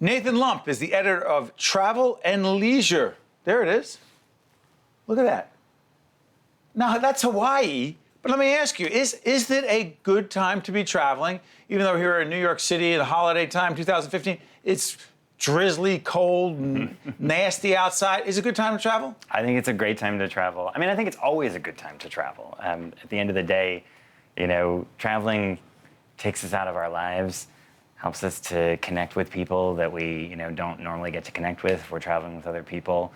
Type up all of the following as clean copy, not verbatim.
Nathan Lump is the editor of Travel and Leisure. There it is. Look at that. Now, that's Hawaii, but let me ask you, is it a good time to be traveling? Even though here in New York City at holiday time, 2015, it's drizzly, cold, and nasty outside. Is it a good time to travel? I think it's a great time to travel. I mean, I think it's always a good time to travel. At the end of the day, traveling takes us out of our lives, helps us to connect with people that we, don't normally get to connect with if we're traveling with other people.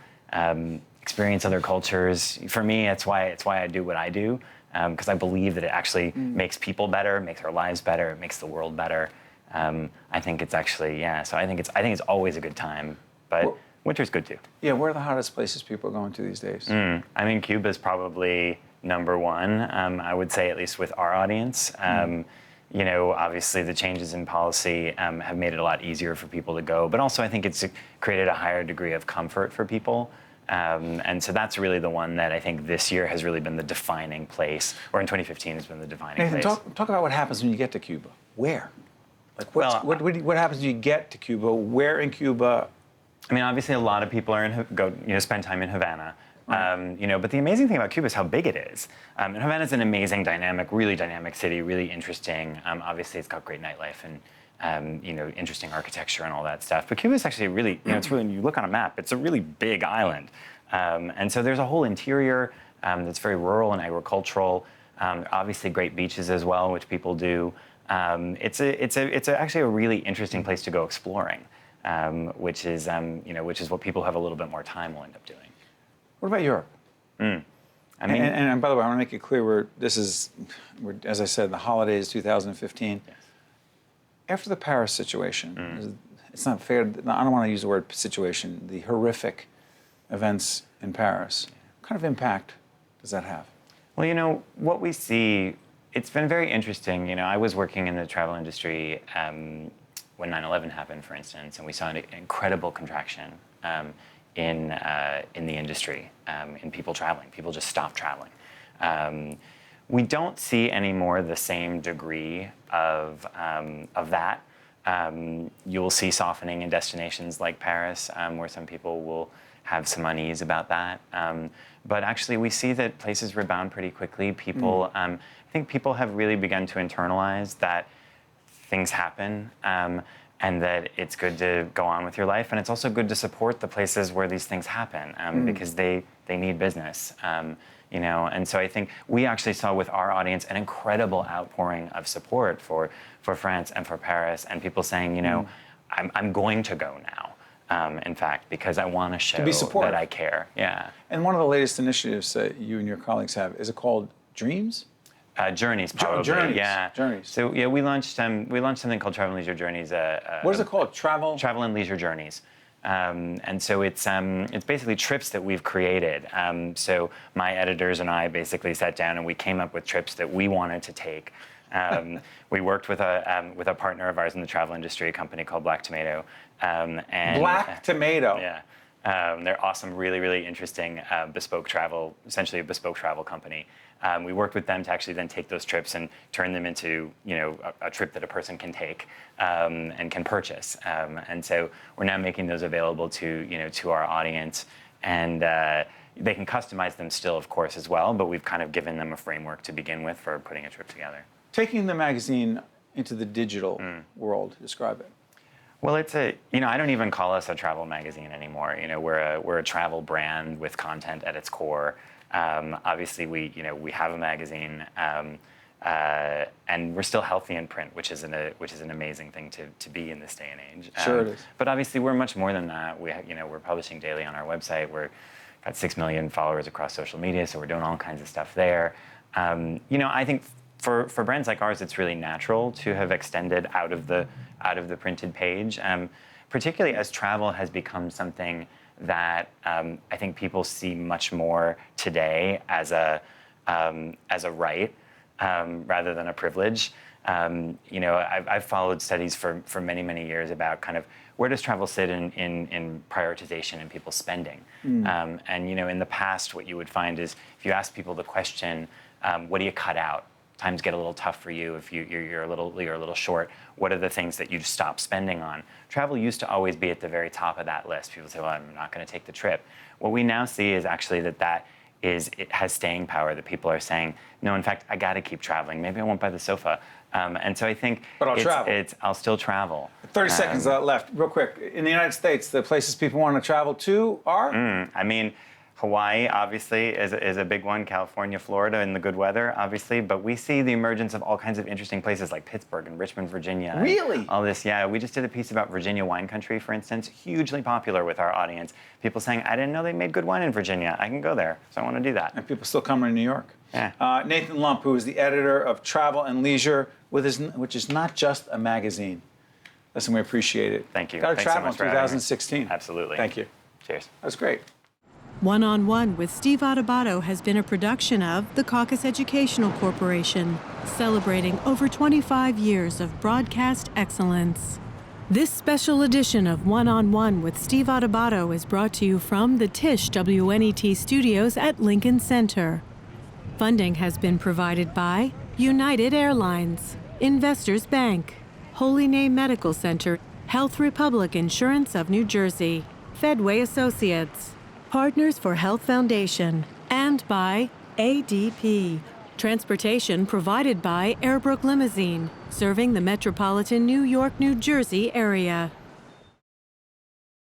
Experience other cultures. For me, it's why I do what I do, because I believe that it actually makes people better, makes our lives better, it makes the world better. I think it's actually, So I think it's always a good time, but winter's good too. Yeah, where are the hottest places people are going to these days? I mean, Cuba's probably number one. I would say, at least with our audience. Obviously the changes in policy have made it a lot easier for people to go, but also I think it's created a higher degree of comfort for people. And so that's really the one that I think this year has really been the defining place, or in 2015 has been the defining Nathan, place. talk about what happens when you get to Cuba. Where? What happens when you get to Cuba? Where in Cuba? I mean, obviously a lot of people are spend time in Havana. Right. But the amazing thing about Cuba is how big it is. And Havana's an amazing, really dynamic city, really interesting. Obviously, it's got great nightlife and interesting architecture and all that stuff. But Cuba is actually it's really, when you look on a map, it's a really big island. And so there's a whole interior that's very rural and agricultural. Obviously, great beaches as well, which people do. It's actually a really interesting place to go exploring, which is what people who have a little bit more time will end up doing. What about Europe? And by the way, I want to make it clear, as I said, the holidays 2015. Yes. After the Paris situation, it's not fair. I don't want to use the word situation. The horrific events in Paris. What kind of impact does that have? Well, what we see, it's been very interesting. I was working in the travel industry when 9/11 happened, for instance, and we saw an incredible contraction in the industry, in people traveling. People just stopped traveling. We don't see anymore the same degree of that. You'll see softening in destinations like Paris, where some people will have some unease about that. But actually, we see that places rebound pretty quickly. People, I think people have really begun to internalize that things happen, and that it's good to go on with your life. And it's also good to support the places where these things happen, because they need business. And so I think we actually saw with our audience an incredible outpouring of support for France and for Paris, and people saying, I'm going to go now, in fact, because I want to show that I care. Yeah. And one of the latest initiatives that you and your colleagues have, is it called Dreams? Journeys, probably. Journeys. Yeah. Journeys. So we launched something called Travel and Leisure Journeys. What is it called? Travel and Leisure Journeys. And so it's basically trips that we've created. So my editors and I basically sat down and we came up with trips that we wanted to take. We worked with a partner of ours in the travel industry, a company called Black Tomato. Black Tomato. Yeah. They're awesome, really, really interesting essentially a bespoke travel company. We worked with them to actually then take those trips and turn them into, a trip that a person can take and can purchase. And so we're now making those available to our audience, and they can customize them still, of course, as well. But we've kind of given them a framework to begin with for putting a trip together. Taking the magazine into the digital world, describe it. Well, I don't even call us a travel magazine anymore. We're a travel brand with content at its core. Obviously, we have a magazine, and we're still healthy in print, which is an amazing thing to be in this day and age. Sure it is. But obviously, we're much more than that. We're publishing daily on our website. We're got 6 million followers across social media, so we're doing all kinds of stuff there. I think for brands like ours, it's really natural to have extended out of the printed page, particularly as travel has become something that I think people see much more today as a right rather than a privilege. I've followed studies for many, many years about kind of where does travel sit in prioritization and people's spending. And in the past, what you would find is if you ask people the question, what do you cut out times get a little tough for you, if you're a little short, what are the things that you stop spending on? Travel used to always be at the very top of that list. People say, well, I'm not going to take the trip. What we now see is actually it has staying power, that people are saying, no, in fact, I got to keep traveling. Maybe I won't buy the sofa. And so I think But I'll travel. I'll still travel. 30 seconds left, real quick. In the United States, the places people want to travel to are? I mean, Hawaii, obviously, is a big one. California, Florida, and the good weather, obviously. But we see the emergence of all kinds of interesting places like Pittsburgh and Richmond, Virginia. and Really? all this, yeah. We just did a piece about Virginia wine country, for instance. Hugely popular with our audience. People saying, I didn't know they made good wine in Virginia. I can go there, so I want to do that. And people still come in New York. Yeah. Nathan Lump, who is the editor of Travel and Leisure, which is not just a magazine. Listen, we appreciate it. Thank you. Got to Thanks so travel much in for having me. 2016. Absolutely. Thank you. Cheers. That was great. One-on-One with Steve Adubato has been a production of the Caucus Educational Corporation, celebrating over 25 years of broadcast excellence. This special edition of One-on-One with Steve Adubato is brought to you from the Tisch WNET studios at Lincoln Center. Funding has been provided by United Airlines, Investors Bank, Holy Name Medical Center, Health Republic Insurance of New Jersey, Fedway Associates, Partners for Health Foundation, and by ADP. Transportation provided by Airbrook Limousine, serving the metropolitan New York, New Jersey area.